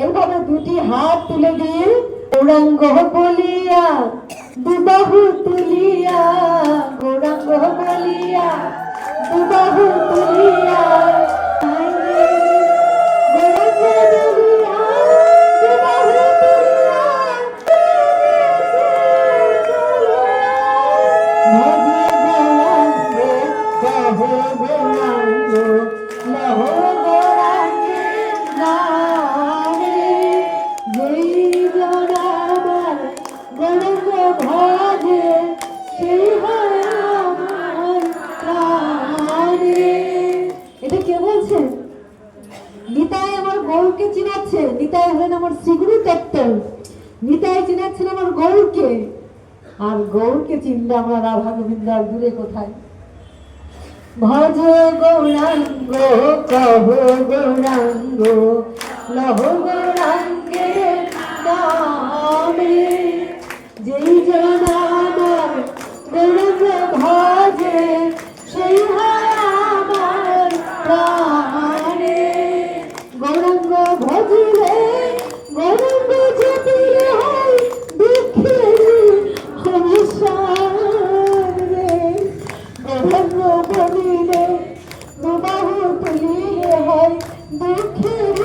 এভাবে দুটি হাত তুলে দিয়ে গৌরাঙ্গ বলিয়া দুবাহু তুলিয়া, গৌরাঙ্গ বলিয়া দুবাহু তুলিয়া, নিতাই আমার গৌরকে চিনাচ্ছে। নিতাই হলেন আমার শ্রীগুরু তত্ত্ব, নিতাই চিনাচ্ছেন আমার গৌরকে। আর গৌরকে চিনলে আমরা রাধা গোবিন্দ আর দূরে কোথায়। ভজ গৌরাঙ্গ কহ গৌরাঙ্গ লহ গৌরাঙ্গের নামে, যেই জন আমার গৌরাঙ্গ ভজে সেই হয় আমার প্রাণে। গৌরাঙ্গ ভজিলে গৌরাঙ্গ জপিলে হয় দুঃখের অবসান রে। গৌরাঙ্গ বলিলে দুবাহু তুলিলে হয় দুঃখের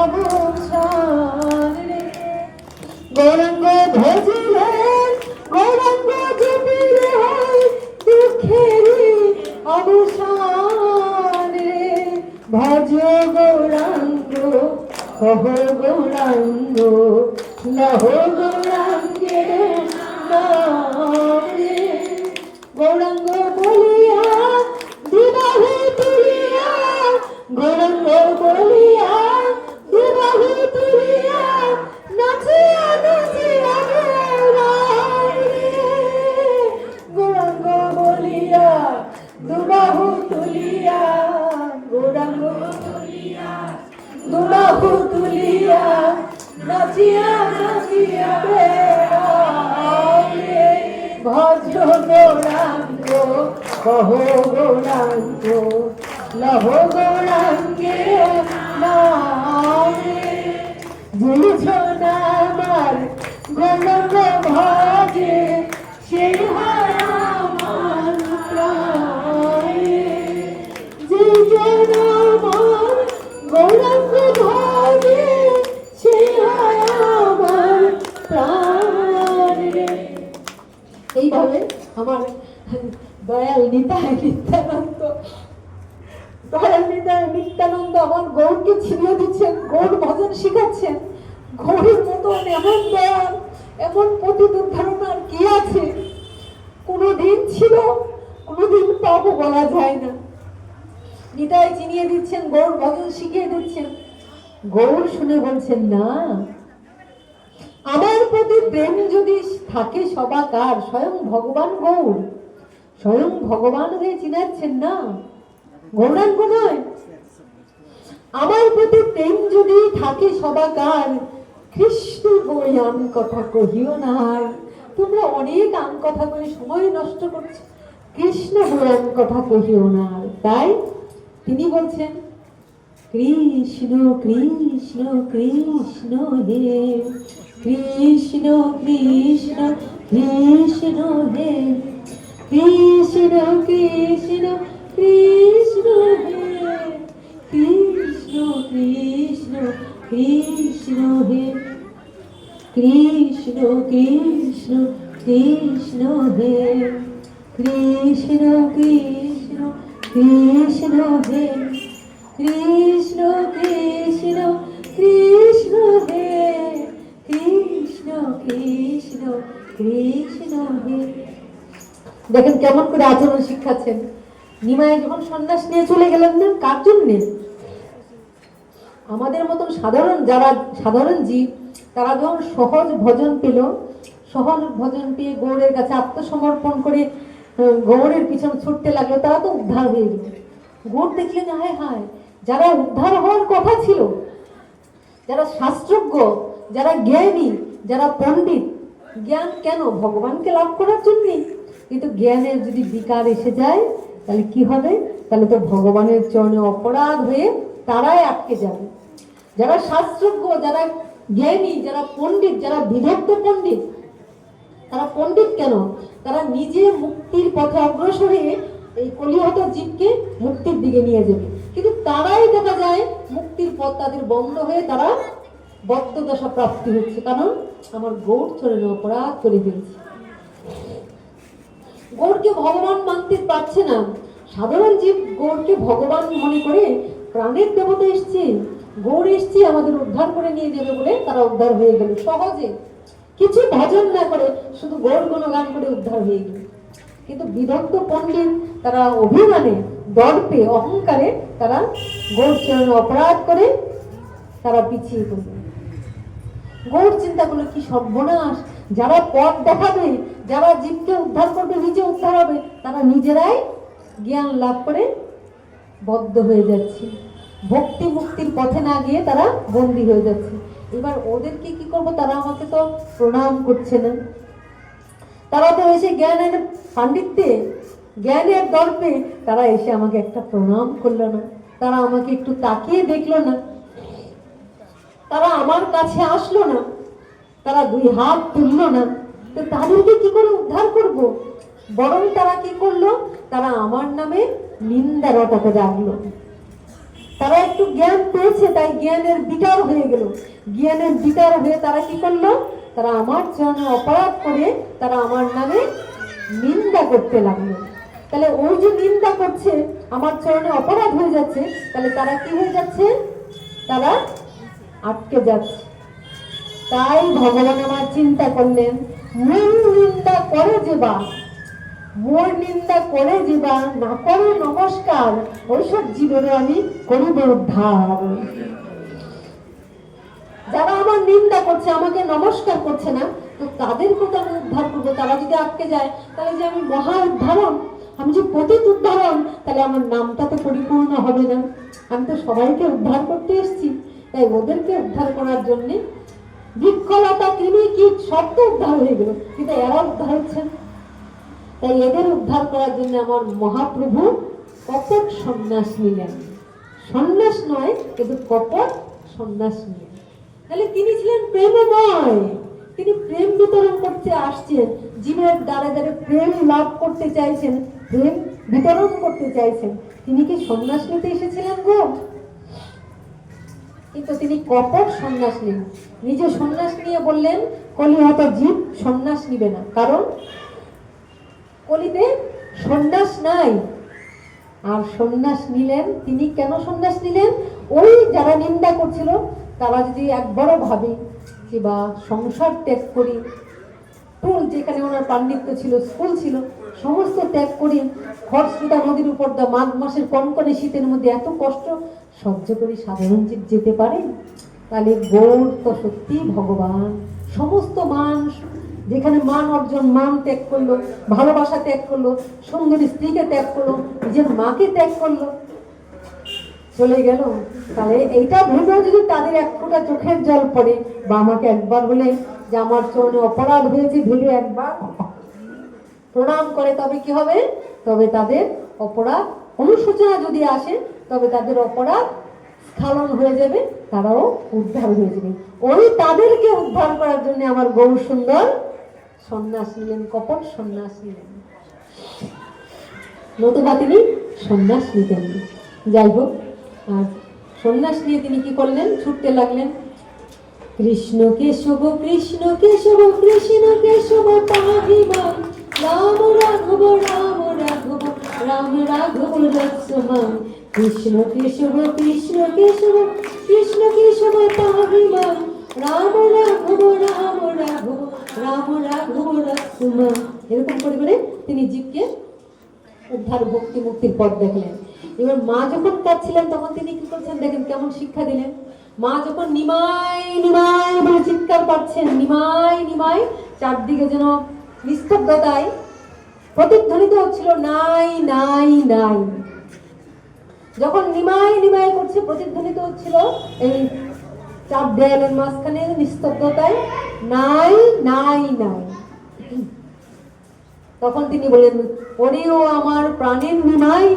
অবসান রে। গৌরাঙ্গ ভজিলে গৌরাঙ্গ জপিলে হয় দুঃখের অবসান রে। ভজ গৌরাঙ্গ কহ গৌরাঙ্গ লহ গৌরাঙ্গের নামে। গৌরাঙ্গ বলিয়া দুবাহু তুলিয়া, গৌরাঙ্গ বলিয়া দুবাহু তুলিয়া, নাচিয়া নাচিয়া গৌরাঙ্গ বলিয়া দুবাহু তুলিয়া, গৌরাঙ্গ বলিয়া দুবাহু তুলিয়া, নাচিয়া নাচিয়া বেড়ালে। ভজ গৌরাঙ্গ কহ গৌরাঙ্গ লহ গৌরাঙ্গের নামে। যেই জন আমার গৌরাঙ্গ ভজে সেই হয় আমার প্রাণে। যেই জন আমার গৌরাঙ্গ ভজে সেই হয় আমার প্রাণে। এইভাবে আমার দয়াল নিতাই নিত্যানন্দ, দয়াল নিতাই নিত্যানন্দ আমার গৌরকে ছিনিয়ে দিচ্ছেন, গৌর ভজন শিখাচ্ছেন। গৌরের মতন এমন দয়াল, এমন পতিত ধারণার কি আছে? কোনোদিন ছিল, কোনোদিন পাবো বলা যায় না। নিতাই চিনিয়ে দিচ্ছেন, গৌর ভজন শিখিয়ে দিচ্ছেন। গৌর শুনে বলছেন, না, আমার প্রতি প্রেম যদি থাকে সবাকার, স্বয়ং ভগবান গৌর, স্বয়ং ভগবান হয়ে চিনাচ্ছেন না, গৌরাঙ্গ নয়। আমার প্রতি প্রেম যদি থাকে সবাকার, কৃষ্ণ বই আন কথা কহিও না। তোমরা অনেক আন কথা করে সময় নষ্ট করছো, কৃষ্ণ বই আন কথা কহিও না। তাই তিনি বলছেন, কৃষ্ণ কৃষ্ণ কৃষ্ণ হে, কৃষ্ণ কৃষ্ণ কৃষ্ণ হে, কৃষ্ণ কৃষ্ণ কৃষ্ণ হে, কৃষ্ণ কৃষ্ণ কৃষ্ণ হে, কৃষ্ণ কৃষ্ণ কৃষ্ণ হে, কৃষ্ণ কৃষ্ণ কৃষ্ণ হে, কৃষ্ণ কৃষ্ণ কৃষ্ণ হে, কৃষ্ণ কৃষ্ণ কৃষ্ণ হে। দেখেন কেমন করে আচরণ শিখাচ্ছেন। নিমাই যখন সন্ন্যাস নিয়ে চলে গেলেন না, কার জন্যে? আমাদের মতন সাধারণ যারা সাধারণ জীব, তারা যখন সহজ ভজন পেল, সহজ ভজন পেয়ে গৌরের কাছে আত্মসমর্পণ করে গৌরের পিছনে ছুটতে লাগলো, তারা তো উদ্ধার হয়ে গেল। গৌর দেখলেন, হায় হায়, যারা উদ্ধার হওয়ার কথা ছিল, যারা শাস্ত্রজ্ঞ, যারা জ্ঞানী, যারা পণ্ডিত, জ্ঞান কেন? ভগবানকে লাভ করার জন্যে। কিন্তু জ্ঞানের যদি বিকার এসে যায়, তাহলে কি হবে? তাহলে তো ভগবানের চরণে অপরাধ হয়ে তারাই আটকে যাবে। যারা শাস্ত্রজ্ঞ, যারা জ্ঞানী, যারা পণ্ডিত, যারা বিদগ্ধ পণ্ডিত, তারা পণ্ডিত কেন? তারা নিজে মুক্তির পথে অগ্রসর হয়ে এই কলিহত জীবকে মুক্তির দিকে নিয়ে যাবে। কিন্তু তারাই দেখা যায় মুক্তির পথ তাদের বন্ধ হয়ে তারা বদ্ধদশা প্রাপ্তি হচ্ছে, কারণ আমার গৌর চরণে অপরাধ করে ফেলছে। গৌরকে ভগবান মানতে পারছে না। সাধারণ জীব গৌরকে ভগবান মনে করে প্রাণের দেবতা এসছে, গৌর এসছে আমাদের উদ্ধার করে নিয়ে যাবে বলে তারা উদ্ধার হয়ে গেল সহজে, কিছু ভজন না করে শুধু গৌর গুণগান করে উদ্ধার হয়ে গেল। কিন্তু বিদগ্ধ পণ্ডিত তারা অভিমানে, দর্পে, অহংকারে তারা গৌর চরণে অপরাধ করে তারা পিছিয়ে পড়ল। গৌর চিন্তা করলো কি সর্বনাশ, যারা পথ দেখাবে, যারা জীবকে উদ্ধার করবে, নিজে উদ্ধার হবে, তারা নিজেরাই জ্ঞান লাভ করে বদ্ধ হয়ে যাচ্ছে, ভক্তি মুক্তির পথে না গিয়ে তারা বন্দী হয়ে যাচ্ছে। এবার ওদেরকে কি করব? তারা আমাকে তো প্রণাম করছে না, তারা তো এসে জ্ঞানের পাণ্ডিত্যে, জ্ঞানের দর্পে তারা এসে আমাকে একটা প্রণাম করলো না, তারা আমাকে একটু তাকিয়ে দেখলো না, তারা আমার কাছে আসলো না, তারা দুই হাত তুললো না। তো তাদেরকে কি করে উদ্ধার করব? বরং তারা কি করলো? তারা আমার নামে নিন্দা রটাতে লাগলো। তারা একটু জ্ঞান পেয়েছে, তাই জ্ঞানের বিটার হয়ে গেল। জ্ঞানের বিটার হয়ে তারা কি করলো? তারা আমার চরণে অপরাধ করে তারা আমার নামে নিন্দা করতে লাগলো। তাহলে ওই যে নিন্দা করছে, আমার চরণে অপরাধ হয়ে যাচ্ছে, তাহলে তারা কি হয়ে যাচ্ছে? তারা আটকে যাচ্ছে। তাই ভগবান আমার চিন্তা করলেন, মোর নিন্দা করে যেবা, মোর নিন্দা করে যেবা না করে নমস্কার, ওইসব জীবনে আমি করিব উদ্ধার। যারা আমার নিন্দা করছে, আমাকে নমস্কার করছে না, তো তাদেরকে তো আমি উদ্ধার করবো। তারা যদি আটকে যায়, তাহলে যে আমি মহা উদ্ধারণ, আমি যে পতিত উদ্ধারণ, তাহলে আমার নামটা তো পরিপূর্ণ হবে না। আমি তো সবাইকে উদ্ধার করতে এসেছি, তাই ওদেরকে উদ্ধার করার জন্যে বৃক্ষলতা, কৃমি, কীট সব তো উদ্ধার হয়ে গেল, কিন্তু এরা উদ্ধার হচ্ছে। তাই এদের উদ্ধার করার জন্য আমার মহাপ্রভু কপট সন্ন্যাস নিলেন। সন্ন্যাস নয়, কিন্তু কপট সন্ন্যাস নিলেন। তাহলে তিনি ছিলেন প্রেমময়, তিনি প্রেম বিতরণ করতে আসছেন, জীবের দ্বারে দ্বারে প্রেম লাভ করতে চাইছেন, প্রেম বিতরণ করতে চাইছেন। তিনি কি সন্ন্যাস নিতে এসেছিলেন গো? কিন্তু তিনি কপট সন্ন্যাস নেন। নিজে সন্ন্যাস নিয়ে বললেন কলিহত জীব সন্ন্যাস নিবে না, কারণ কলিতে সন্ন্যাস নাই। আর সন্ন্যাস নিলেন তিনি কেন? সন্ন্যাস নিলেন ওই যারা নিন্দা করছিল, তারা যদি একবারও ভাবে যে বা সংসার ত্যাগ করি, স্কুল যেখানে ওনার পাণ্ডিত্য ছিল, স্কুল ছিল, সমস্ত ত্যাগ করি, খরস্রোতা নদীর উপর দা মাঘ মাসের কনকনে শীতের মধ্যে এত কষ্ট সহ্য করে সাধারণ জীব যেতে পারে? তাহলে গৌর তো সত্যি ভগবান। সমস্ত মান, যেখানে মান অর্জন, মান ত্যাগ করলো, ভালোবাসা ত্যাগ করলো, সুন্দরী স্ত্রীকে ত্যাগ করলো, নিজের মাকে ত্যাগ করলো, চলে গেল। তাহলে এইটা ভেবে যদি তাদের এক ফোঁটা চোখের জল পড়ে, বা আমাকে একবার বলে যে আমার চরণে অপরাধ হয়েছে ভেবে একবার প্রণাম করে, তবে কি হবে? তবে তাদের অপরাধ অনুশোচনা যদি আসে, তবে তাদের অপরাধ স্খলন হয়ে যাবে, তারাও উদ্ধার হয়ে যাবে। ওই তাদেরকে উদ্ধার করার জন্য আমার গৌর সুন্দর সন্ন্যাস নিলেন, কপট সন্ন্যাস নিলেন, নতুবা তিনি সন্ন্যাস নিতেন। যাই হোক, আর সন্ন্যাস নিয়ে তিনি কি করলেন? ছুটতে লাগলেন, কৃষ্ণ কেশব কৃষ্ণ কেশব কৃষ্ণ কেশব পাহিমান, রাম রাঘব রাম রাঘব রাম রাঘব রসমন, কৃষ্ণ কেশব কৃষ্ণ কেশব কৃষ্ণ কেশব পাহিমান, রাম রাঘব রাম রাঘব রাম রাঘব রসমন। এরকম করে করে তিনি জীবকে উদ্ধার, ভক্তি, মুক্তির পথ দেখলেন। এবার মা যখন কাঁদছিলেন তখন তিনি কি করছেন দেখেন, কেমন শিক্ষা দিলেন। মা যখন নিমাই নিমাই বলে চিৎকার পাচ্ছেন, নিমাই নিমাই, চারদিকে যেন নিস্তব্ধতায় প্রতিধ্বনিত হচ্ছিল নাই নাই নাই। যখন নিমাই নিমাই করছে, প্রতিধ্বনিত হচ্ছিল এই চার দেয়ালের মাঝখানে নিস্তব্ধতায় নাই নাই নাই। তখন তিনি বলেন, ওরেও আমার প্রাণের নিমাই,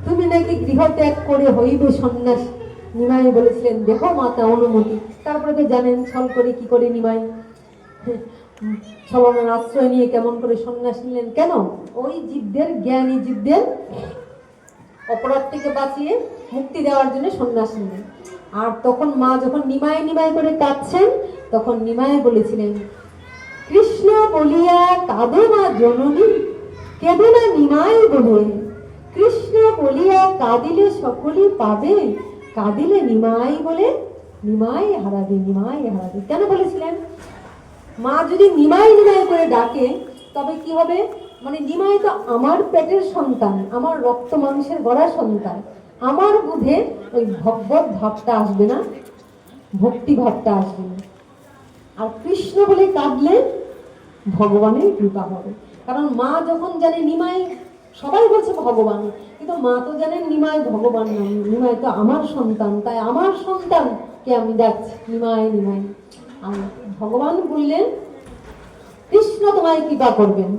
তুমি নাকি গৃহ ত্যাগ করে হইবে সন্ন্যাস, নিমাই বলেছিলেন দেখো মাতা অনুমতি। তারপরে তো জানেন ছল করে কি করে নিমাই ছলনার আশ্রয় নিয়ে কেমন করে সন্ন্যাস নিলেন। কেন? ওই জীবদের, জ্ঞানী জীবদের অপরাধ থেকে বাঁচিয়ে মুক্তি দেওয়ার জন্য সন্ন্যাস নিলেন। আর তখন মা যখন নিমাই নিমাই করে কাঁদছেন, তখন নিমাই বলেছিলেন কৃষ্ণ বলিয়া কাঁদো মা জননী, কেঁদো না নিমাই বলে। কৃষ্ণ বলিয়া কাঁদিলে সকলেই পাবে, কাঁদিলে নিমাই বলে নিমাই হারাবে, নিমাই হারাবে। কেন বলেছিলেন? মা যদি নিমাই নিমাই করে ডাকে তবে কি হবে? মানে নিমাই তো আমার পেটের সন্তান, আমার রক্ত মাংসের গড়া সন্তান, আমার বুধে ওই ভগবত ভাবটা আসবে না, ভক্তি ভাবটা আসবে না। আর কৃষ্ণ বলে কাঁদলে ভগবানের কৃপা হবে। কারণ মা যখন জানে নিমাই, সবাই বলছে ভগবান, কিন্তু মা তো জানেন নিমাই ভগবান নয়, নিমাই তো আমার সন্তান, তাই আমার সন্তানকে আমি ডাকছি নিমাই নিমাই। আর ভগবান বললেন কৃষ্ণ তোমায় কৃপা করবেন,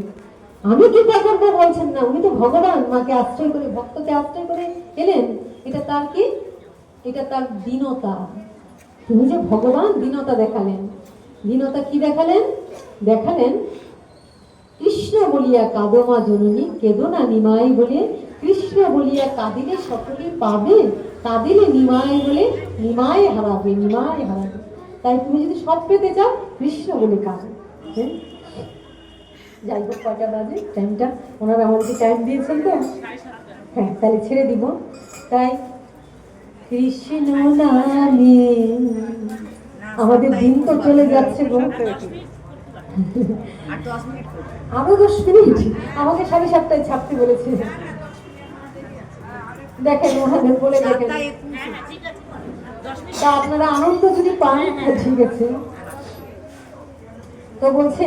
আমি কৃপা করবো বলছেন না, উনি তো ভগবান মাকে আশ্রয় করে, ভক্তকে আশ্রয় করে এলেন। এটা তার কি? এটা তার দীনতা। তিনি যে ভগবান, দীনতা দেখালেন। দীনতা কি দেখালেন? দেখালেন কৃষ্ণ বলিয়া কাঁদো মা জননী, কেঁদো না নিমাই বলে। কৃষ্ণ বলিয়া কাঁদিলে সকলে পাবে, কাঁদিলে নিমাই বলে নিমাই হারাবে, নিমাই হারাবে। তাই তুমি যদি সব পেতে চাও কৃষ্ণ বলে কাঁদো। যাই হোক, কয়টা বাজে? টাইমটা ওনারা আমাদেরকে টাইম দিয়েছেন তো, হ্যাঁ তাহলে ছেড়ে দিব। তাই কৃষ্ণ নামে আমাদের দিন তো চলে যাচ্ছে গো। আরো 10 মিনিট, আমাকে 7:30টায় ছাড়তে বলেছে। দেখেন ওনাদের বলে দেখেন, তা আপনারা আনন্দ যদি পান ঠিক আছে। তো বলছে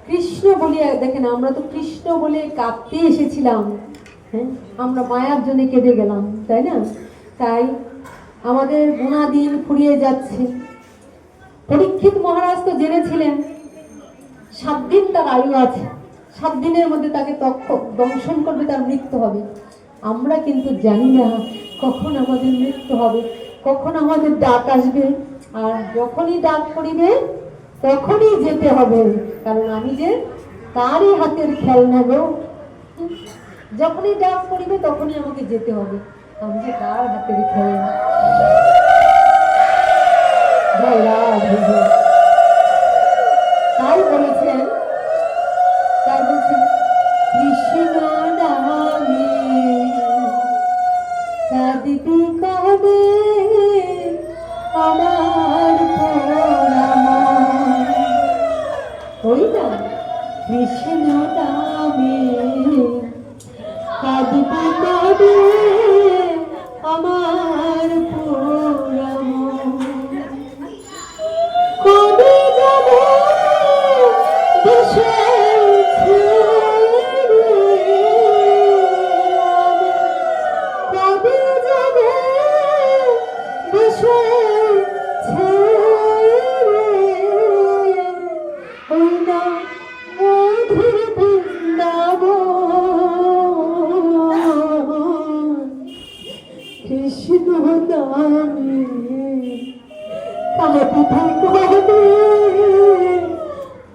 কৃষ্ণ বলিয়া, দেখেন আমরা তো কৃষ্ণ বলে কাঁদতে এসেছিলাম, হ্যাঁ আমরা মায়ার জন্য কেঁদে গেলাম, তাই না? তাই আমাদের গোনা দিন ফুরিয়ে যাচ্ছে। পরীক্ষিত মহারাজ তো জেনেছিলেন 7 দিন তার আয়ু আছে, 7 দিনের মধ্যে তাকে দংশন করবে, তার মৃত্যু হবে। আমরা কিন্তু জানি না কখন আমাদের মৃত্যু হবে, কখন আমাদের ডাক আসবে। আর যখনই ডাক পড়িবে তখনই যেতে হবে, কারণ আমি যে তারই হাতের খেলনা গো। যখনই ডাক পড়িবে তখনই আমাকে যেতে হবে, আমি যে তার হাতের খেলনা। তাই বলেছেন, তাই বলছেন কৃষ্ণ নামে কাঁদিবি কবে আমার পরামা। ওই না কৃষ্ণ নামে কাঁদিবি কবে আমার পরামা। কবে যাব দেশের ছেড়ে, কবে যাব দেশের ছেড়ে, ওই না মধুর বৃন্দাবন। কৃষ্ণ নামে কাঁদিবি কবে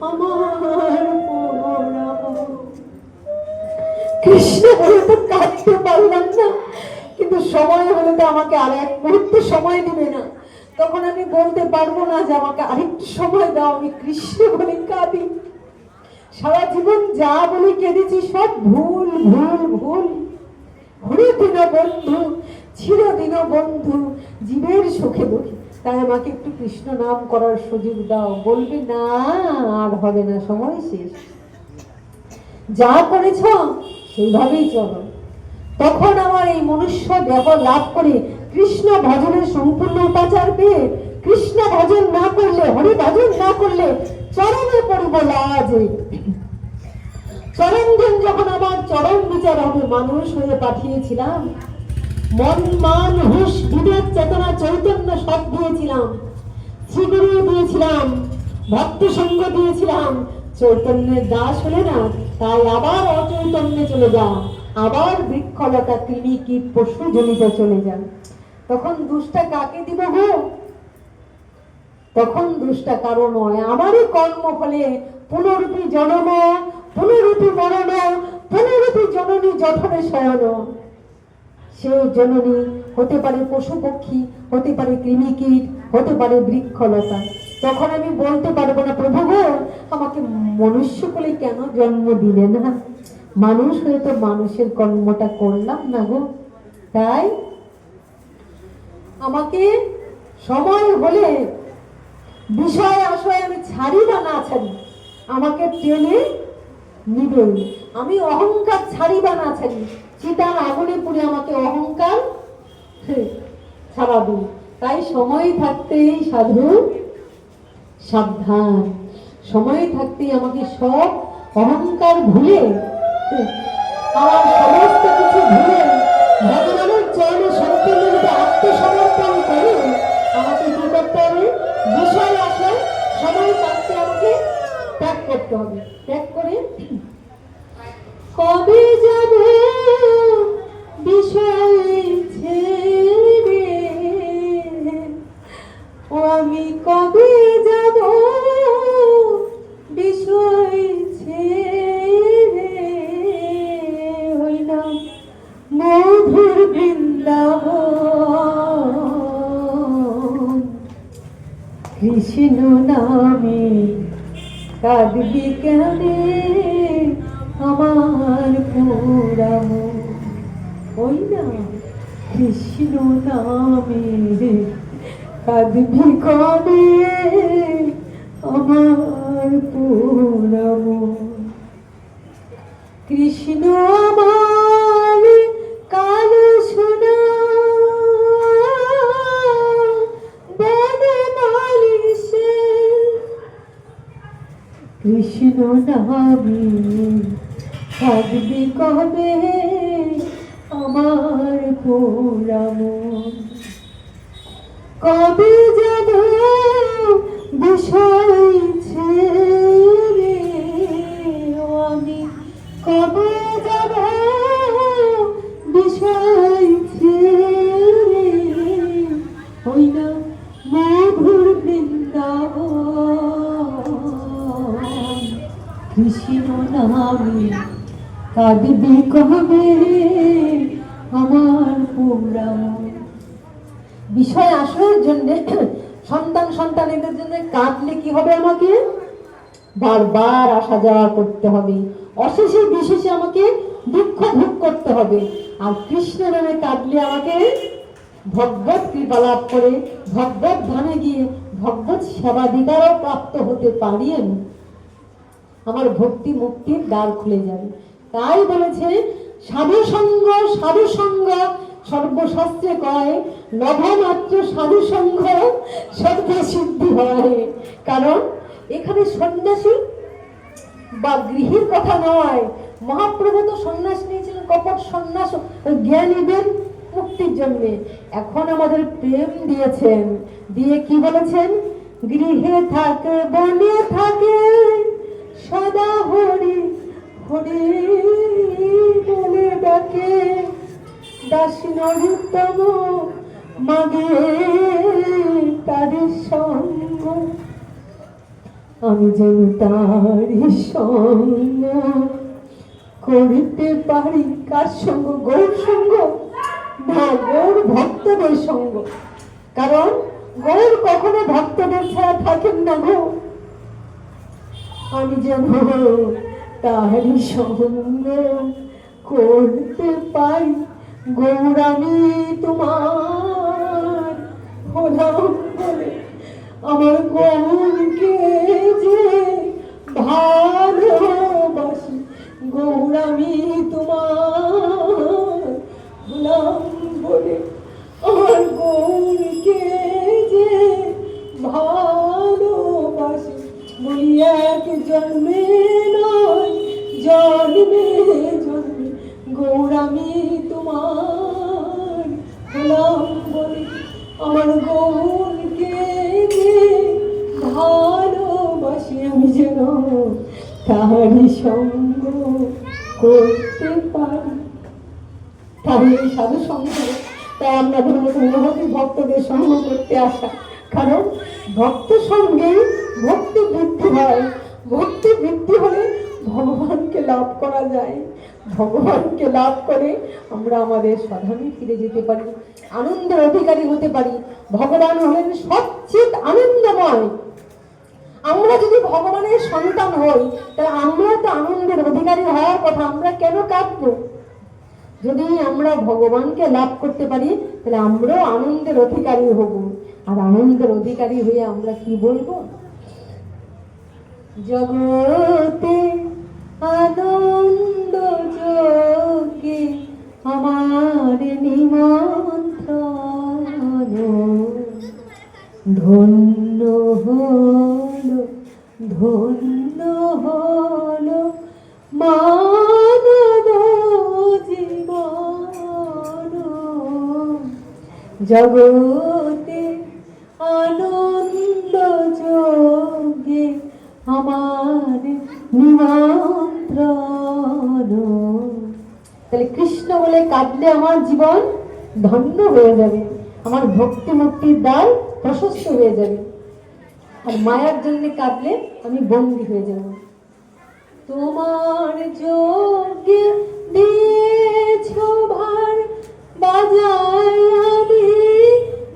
আমার পরামা। কৃষ্ণ বলে তো কাঁদতে পারলাম না, কিন্তু সময় হলে তো আমাকে আর 1 মুহূর্ত সময় দিবে না, তখন আমি বলতে পারবো না যে আমাকে আরেকটু সময় দাও, আমি কৃষ্ণ বলে কাঁদি। সারা জীবন যা বলে কেঁদেছি সব ভুল ভুল ভুল। হরিদিন বন্ধু, চিরদিন বন্ধু, জীবের সুখে দুঃখে, তাই আমাকে একটু কৃষ্ণ নাম করার সুযোগ দাও। বলবে না আর হবে না, সময় শেষ, যা করেছ সেইভাবেই চলো। তখন আমার এই মনুষ্য দেহ লাভ করে কৃষ্ণ ভজনের সম্পূর্ণ উপাচার পেয়ে, কৃষ্ণ ভজন না করলে, হরি ভজন না করলে চরমে পড়ব লাজে। চরম দিন যখন আমার চরম বিচার হবে, মানুষ হয়ে পাঠিয়েছিলাম, মন মান হুশ বিবেক চেতনা চৈতন্য সব দিয়েছিলাম, শ্রীগুরু দিয়েছিলাম, ভক্ত সঙ্গ দিয়েছিলাম, চৈতন্যের দাস হলে না, তাই আবার অচৈতন্যে চলে যান, আবার বৃক্ষলতা কৃমি কীট পশু জনিতে চলে যান। তখন দুষ্টা কাকে দিব গো? তখন দুষ্টা কারো নয়, আমারই কর্ম ফলে পুনরূপী জনম, পুনরূপী মরণ, পুনরূপী জননী জঠরে শয়ন। সে জননী হতে পারে পশু পক্ষী, হতে পারে কৃমিকীট, হতে পারে বৃক্ষলতা। তখন আমি বলতে পারবো না, প্রভু গো আমাকে মনুষ্য কোলে কেন জন্ম দিলেন না? মানুষ হয়ে তো মানুষের কর্মটা করলাম না গো। তাই আমাকে সময় হলে বিষয় আশয় আমি ছাড়ি বা না ছাড়ি, আমাকে টেনে নিবেই। আমি অহংকার ছাড়ি বা না ছাড়ি, চিতার আগুনে পুড়ে আমাকে অহংকার ছাড়াবে। তাই সময় থাকতেই সাধু সাবধান, সময় থাকতেই আমাকে সব অহংকার ভুলে, আমার সমস্ত কিছু ভুলে ভগবানের চরণে সম্পূর্ণরূপে আত্মসমর্পণ করে আমাকে কি করতে হবে? বিষয় আসে সময় থাকতে আমাকে ত্যাগ করতে হবে। ত্যাগ করে কবে যাব বিষয় ছেড়ে, ও আমি কবে যাব বিষয় ছেড়ে, হইলাম মধুর বৃন্দাবন, কৃষ্ণ নামে কাঁদবি কেনে আমার পুরাম। ওই না কৃষ্ণ নামে কাঁদবি কবে আমার পুরাম। কৃষ্ণ আমার কালো সোনা বনে মালিশে, কৃষ্ণ নামে কাঁদবি কবে আমার পুরাম। কবে যাব বিষয় ছেড়ে, আমি কবে যাব বিষয় ছেড়ে, ওই না মধুর বৃন্দাবন, কৃষ্ণ নামে কাঁদবি কবে আমার পুরাম। বিষয় আশ্রয়ের জন্য সন্তানেদের জন্য কাঁদলে কি হবে? আমাকে বারবার আসা যাওয়া করতে হবে, অশেষে বিশেষে আমাকে দুঃখ ভোগ করতে হবে। আর কৃষ্ণ নামে কাঁদলে আমাকে ভগবত কৃপা লাভ করে ভগবত ধামে গিয়ে ভগবত সেবাধিকারও প্রাপ্ত হতে পারি আমি। আমার ভক্তি মুক্তির দ্বার খুলে যাবে। তাই বলেছে সাধু সঙ্গ, সাধু সঙ্গ সর্বশাস্ত্রে কয় লভমাত্র সাধু সঙ্গ সর্বে সিদ্ধি হয়। কারণ এখানে সন্ন্যাসী বা গৃহীর কথা নয়। মহাপ্রভু তো সন্ন্যাস নিয়েছিলেন, কপট সন্ন্যাস জ্ঞানীদের মুক্তির জন্য। এখন আমাদের প্রেম দিয়েছেন, দিয়ে কি বলেছেন? গৃহে থাকে বনে থাকে সদা হরি হরি বলে ডাকে, দাসী নরোত্তম মাগে তাদের সঙ্গ, আমি যেন তারি সঙ্গ করিতে পারি। কার সঙ্গ? গৌর সঙ্গ না, গৌর ভক্তদের সঙ্গ। কারণ গৌর কখনো ভক্তদের ছাড়া থাকেন না গো। আমি যেন তারি সঙ্গ করতে পারি। গৌর আমি তোমার হলাম বলে আমার গৌরকে যে ভালোবাসি। গৌর আমি তোমার হলাম বলে আমার গৌরকে যে ভালোবাসি। বলি এক জন্মে নয় জন্মে জন্মে গৌর আমি তোমার হলাম বলে আমার গৌরকে যে ভালোবাসি। আমি যেন তারি সঙ্গ করতে পারি। তাহলে সাধু সঙ্গ তাই আমরা ধর্মী ভক্তদের সঙ্গ করতে আসা, কারণ ভক্ত সঙ্গে ভক্তি বৃদ্ধি হয়, ভক্তি বৃদ্ধি হলে ভগবানকে লাভ করা যায়, ভগবানকে লাভ করে আমরা আমাদের সাধনে ফিরে যেতে পারি, আনন্দের অধিকারী হতে পারি। ভগবান হলেন সচ্চিৎ আনন্দময়। আমরা যদি ভগবানের সন্তান হই তাহলে আমরা তো আনন্দের অধিকারী হওয়ার কথা, আমরা কেন কাঁদবো? যদি আমরা ভগবানকে লাভ করতে পারি তাহলে আমরাও আনন্দের অধিকারী হব। আর আনন্দের অধিকারী হয়ে আমরা কি বলবো? জগতে আনন্দ যোগে আমার নিমন্ত্রণ, ধন্য হলো ধন্য হলো মানব জীবন। জগতে আনন্দ যোগে আমার নিমন্ত্রণ। তাহলে কৃষ্ণ বলে কাঁদলে আমার জীবন ধন্য হয়ে যাবে, আমার ভক্তি মুক্তির দ্বার প্রশস্ত হয়ে যাবে। আর মায়ার জন্য কাঁদলে আমি বন্দী হয়ে যাব। তোমার যোগ্যে দিয়েছ ভার, বাজাই আমি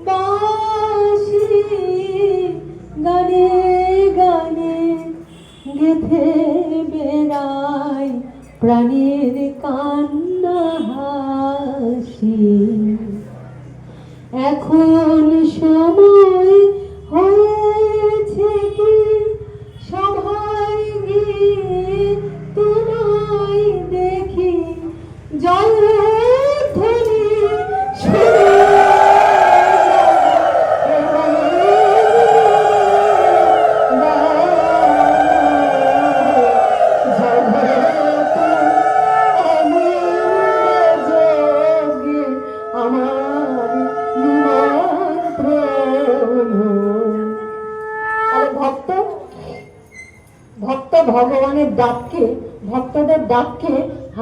বাঁশি, গানে গানে গেথে বেড়াই প্রাণের কান্না হাসি। এখন সময় হয়েছে কি সভায় গিয়ে তোমায় দেখি, জয়ধ্বনি শুনে ভগবানের ডাককে, ভক্তদের ডাককে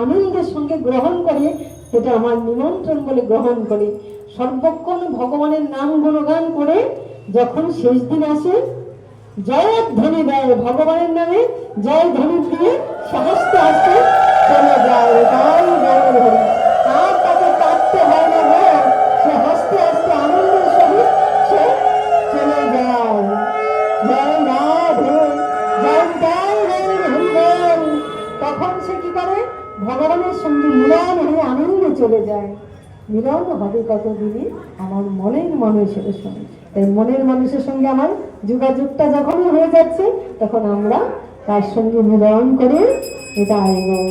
আনন্দের সঙ্গে গ্রহণ করে, এটা আমার নিমন্ত্রণ বলে গ্রহণ করে সর্বক্ষণ ভগবানের নাম গুণগান করে যখন শেষ দিন আসে জয়ধ্বনি দেয়, ভগবানের নামে জয় ধ্বনি দিয়ে হাসতে হাসতে চলে যায়। আর তাকে কাঁদতে হয় না, সে হাসতে হাসতে আনন্দের সহিত সে চলে যায়। জয় রাধে জয় জয়। তখন সে কি করে? ভগবানের সঙ্গে মিলন হয়ে আনন্দে চলে যায়। মিলন হবে কতদিনে? আমার মনের মানুষের সঙ্গে। তাই মনের মানুষের সঙ্গে আমার যোগাযোগটা যখনই হয়ে যাচ্ছে তখন আমরা তার সঙ্গে মিলন করে এটা আয়োজন।